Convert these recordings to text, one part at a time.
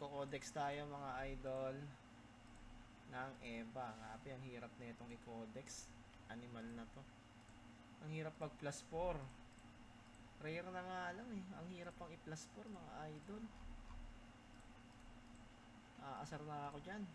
magko-codex tayo mga idol ng EVA. Grabe, ang hirap na itong i-codex. Animal na to. Ang hirap mag plus 4. Rare na nga lang eh. Ang hirap pang i-plus 4 mga idol. Asar na ako dyan.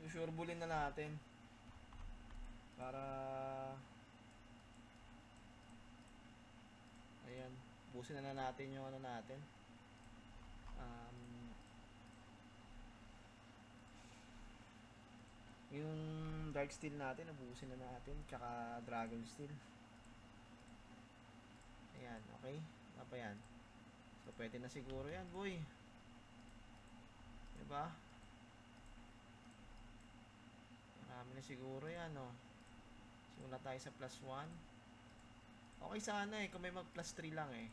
Surebulin na natin. Para ayan, busin na natin yung ano natin. Yung dark steel natin, nabusin na natin. Tsaka dragon steel. Ayan, okay. Ano pa yan? So, pwede na siguro yan, boy. Diba? Marami na siguro yan, oh. Simula tayo sa plus 1. Okay sana eh, kung may mag plus 3 lang eh.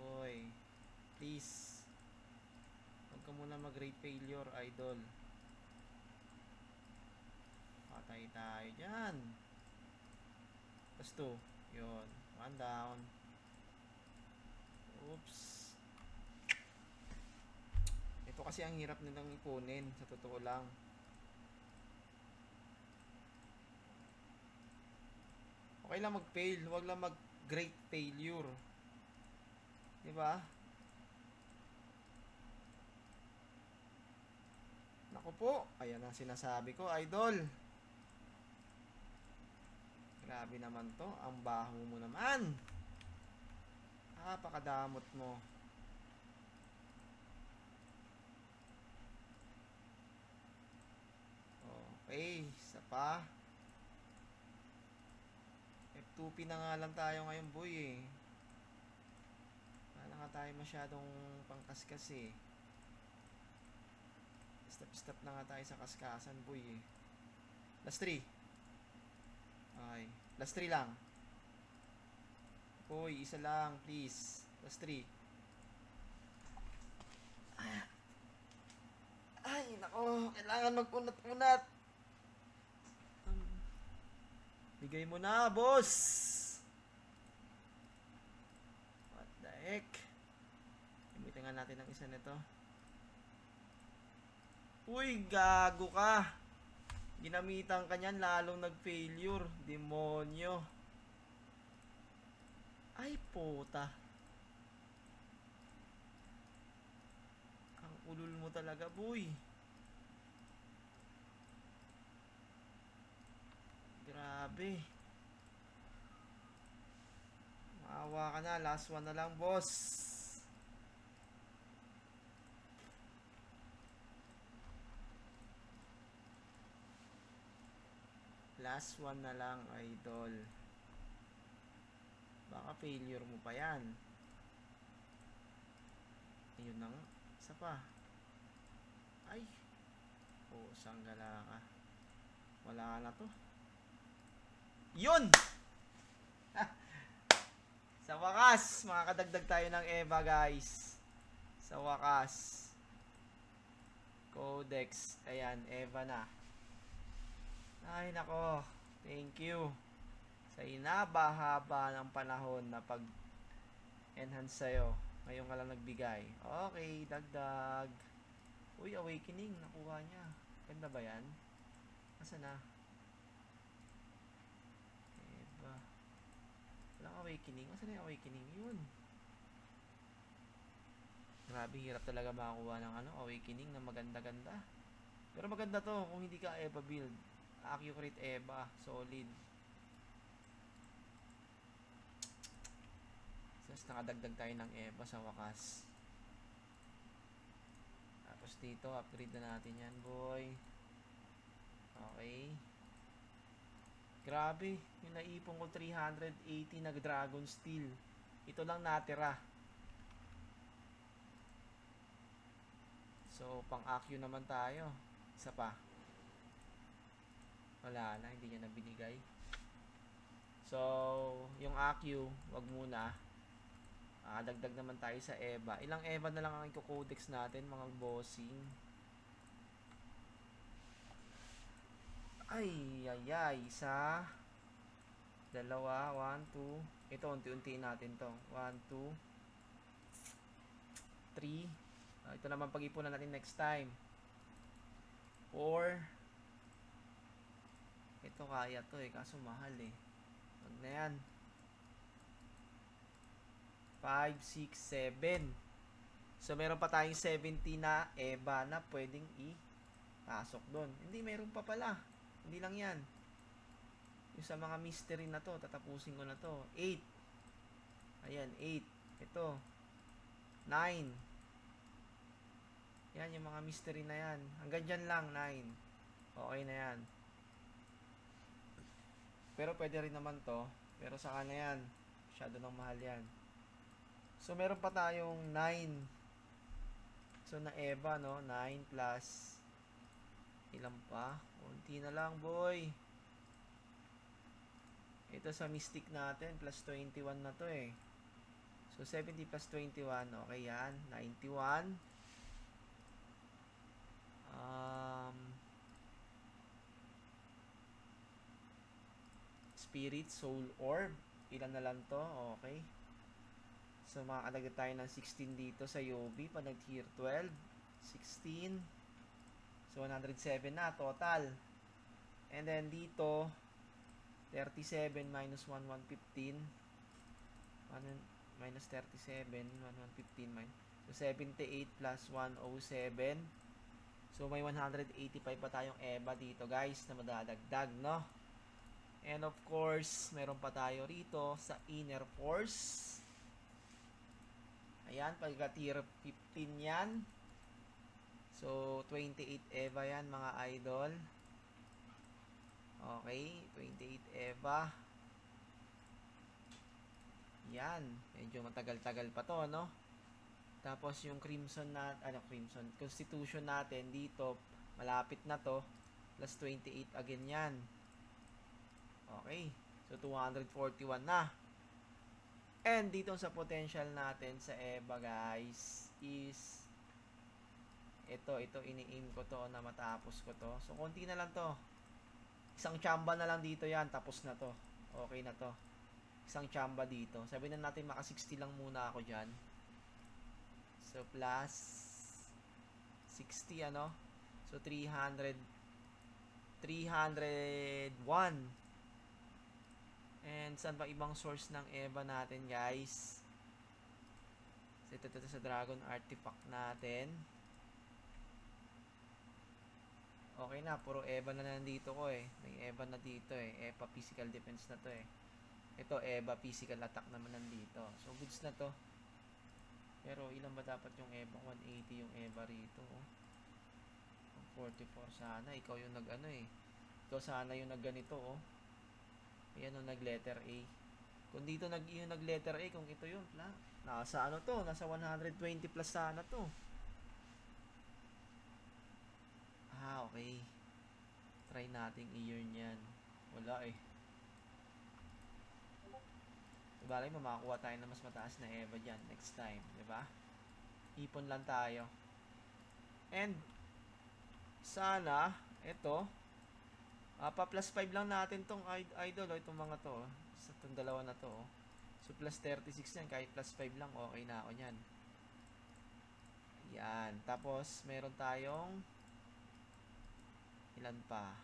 Uy, please. Huwag ka muna mag rate failure, idol. Patay tayo dyan. Plus 2. Yun, 1 down. Oops. Ito kasi ang hirap nilang ipunin, sa totoo lang. Okay lang mag-fail, huwag lang mag-great failure. Diba? Naku po, ayan ang sinasabi ko, idol. Grabe naman to, ang baho mo naman. Pakadamot mo. Okay, isa pa. F2P na nga lang tayo ngayon, boy eh. Wala nga tayo masyadong pangkaskas eh. Step na nga tayo sa kaskasan, boy eh. Last 3. Okay, last 3 lang. Boy, isa lang, please. Last 3. Ay, nako, kailangan mag-unat-unat. Bigay mo na, boss. What the heck? Gamitin nga natin ang isa nito. Uy, gago ka. Ginamitan ka niyan, lalong nag-failure. Demonyo. Ay, puta. Ang ulul mo talaga, boy. Grabe. Maawa ka na. Last one na lang, boss. Last one na lang, idol. Baka failure mo pa yan. Ayun na nga. Isa pa. Ay. Sanggala ka. Wala na to. Yun! Sa wakas, makakadagdag tayo ng EVA, guys. Sa wakas. Codex. Ayan, EVA na. Ay, nako. Thank you. Sa inabahaba ng panahon na pag-enhance sa'yo. Ngayon ka lang nagbigay. Okay, dagdag. Uy, awakening. Nakuha niya. Ganda ba yan? Asa na? Eba. Walang awakening. Asa na yung awakening? Yun. Grabe, hirap talaga makakuha ng awakening na maganda-ganda. Pero maganda to kung hindi ka EVA build. Accurate EVA. Solid. Tapos nakadagdag tayo ng EVA sa wakas. Tapos dito, upgrade na natin yan, boy. Okay. Grabe, yung naipon ko 380 na dragon steel. Ito lang natira. So, pang-accu naman tayo. Isa pa. Wala na, hindi niya na binigay. So, yung accu, wag muna. Dagdag naman tayo sa EVA. Ilang EVA na lang ang i-codex natin, mga bossing. Ay, sa Dalawa, 1, 2. Ito, unti-untiin natin to. 1, 2, 3. Ito naman pag-ipunan natin next time. 4. Ito kaya to eh, kaso mahal eh. Wag na yan. 5, 6, 7. So, meron pa tayong 70 na EVA na pwedeng i-pasok doon. Hindi, meron pa pala. Hindi lang yan. Yung sa mga mystery na to, tatapusin ko na to. 8. Ayan, 8. Ito. 9. Yan, yung mga mystery na yan. Hanggang dyan lang, 9. Okay na yan. Pero pwede rin naman to. Pero saka na yan. Masyado nang mahal yan. So, meron pa tayong 9. So, na EVA, no? 9 plus ilan pa? Kunti na lang, boy. Ito sa Mystic natin, plus 21 na to eh. So, 70 plus 21. Okay yan. 91. Spirit, Soul Orb. Ilan na lang to? Okay. So, makakadagdag tayo ng 16 dito sa Yobi. Pag nag-tier 12. 16. So, 107 na total. And then, dito, 37 minus 1, 115. Minus 37, 115 minus. So, 78 plus 107. So, may 185 pa tayong EVA dito, guys, na madadagdag, no? And of course, meron pa tayo rito sa Inner Force. Ayan, pagka tier 15 yan. So, 28 EVA yan, mga idol. Okay, 28 EVA. Yan, medyo matagal-tagal pa to, no? Tapos yung Crimson na, Crimson, Constitution natin dito, malapit na to. Plus 28 again yan. Okay, so 241 na. And dito sa potential natin sa EVA, guys, is ito ini-aim ko to na matapos ko to. So, konti na lang to. Isang chamba na lang dito yan, tapos na to. Okay na to. Isang chamba dito. Sabihin na natin maka 60 lang muna ako dyan. So, plus 60, ano? So, 301. And, saan ba ibang source ng EVA natin, guys? So, ito sa Dragon Artifact natin. Okay na, puro EVA na nandito ko eh. May EVA na dito eh. EVA Physical Defense na to eh. Ito, EVA Physical Attack naman nandito. So, goods na to. Pero, ilan ba dapat yung EVA? 180 yung EVA rito. Oh. 44 sana. Ikaw yung nag-ano eh. Ikaw sana yung nag-ganito oh. Ayan o, nag-letter A. Kung dito yung nag-letter A, kung ito yun, nasa ano to? Nasa 120 plus sana to. Okay. Try nating i-earn yan. Wala eh. Balay mo, makakuha tayo ng mas mataas na EVA dyan next time. Diba? Ipon lang tayo. And, sana, ito, pa plus 5 lang natin tong idol, itong mga to, sa itong dalawa na to. So, plus 36 yan, kahit plus 5 lang, okay na ako nyan. Yan. Tapos, meron tayong ilan pa?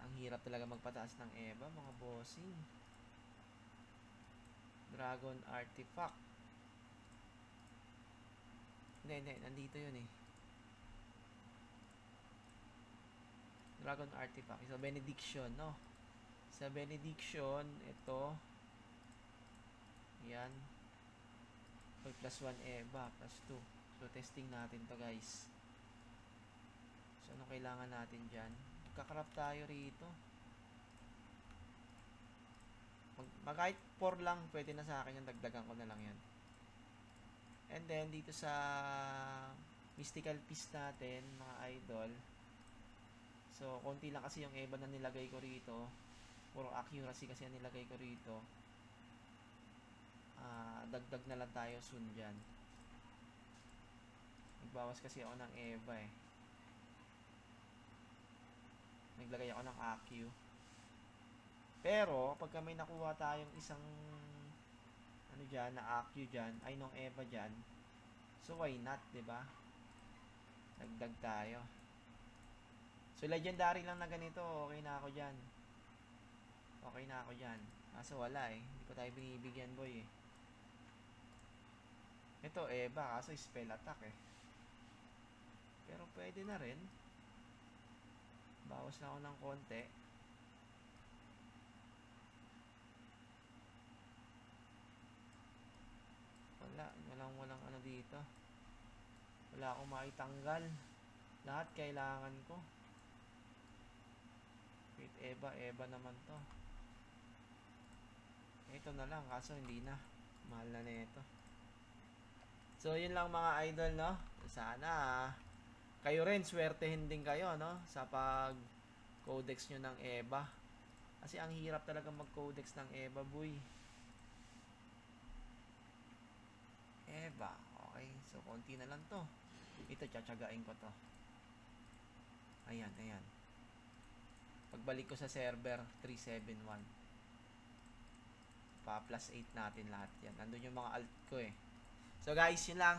Ang hirap talaga magpataas ng EVA, mga bossing. Dragon Artifact. Hindi, nandito yun eh. Dragon Artifact. Sa Benediction, no? Sa Benediction, ito. Yan. Plus 1 EVA, plus 2. So, testing natin to, guys. So, ano kailangan natin dyan? Magkakrap tayo rito. Kahit 4 lang, pwede na sa akin yung dagdagan ko na lang yan. And then, dito sa Mystical Piece natin, mga idol. So, konti lang kasi yung EVA na nilagay ko rito. Puro accuracy kasi ang nilagay ko rito. Dagdag na lang tayo soon dyan. Nagbawas kasi ako ng EVA eh. Naglagay ako ng AQ. Pero, pagka may nakuha tayong isang ano dyan, na AQ dyan, ay nung Eva dyan, so why not, 'di ba? Dagdag tayo. So, legendary lang na ganito, okay na ako dyan. Okay na ako dyan. Kaso wala eh. Hindi ko tayo binibigyan, boy eh. Ito, Eva, kaso spell attack eh. Pero pwede na rin. Bawas na ako ng konti. Walang ano dito. Wala akong maitanggal. Lahat kailangan ko. Wait, Eva naman to. Ito na lang, kaso hindi na. Mahal na nito. So, yun lang mga idol, no? Sana, kayo rin, swertehin din kayo, no? Sa pag-codex nyo ng Eva. Kasi ang hirap talaga mag-codex ng Eva, boy. Eva, okay. So, konti na lang to. Ito, tsatsagain ko to. Ayan. Pagbalik ko sa server, 371. Pa plus 8 natin lahat yan. Nandun yung mga alt ko eh. So guys, yun lang.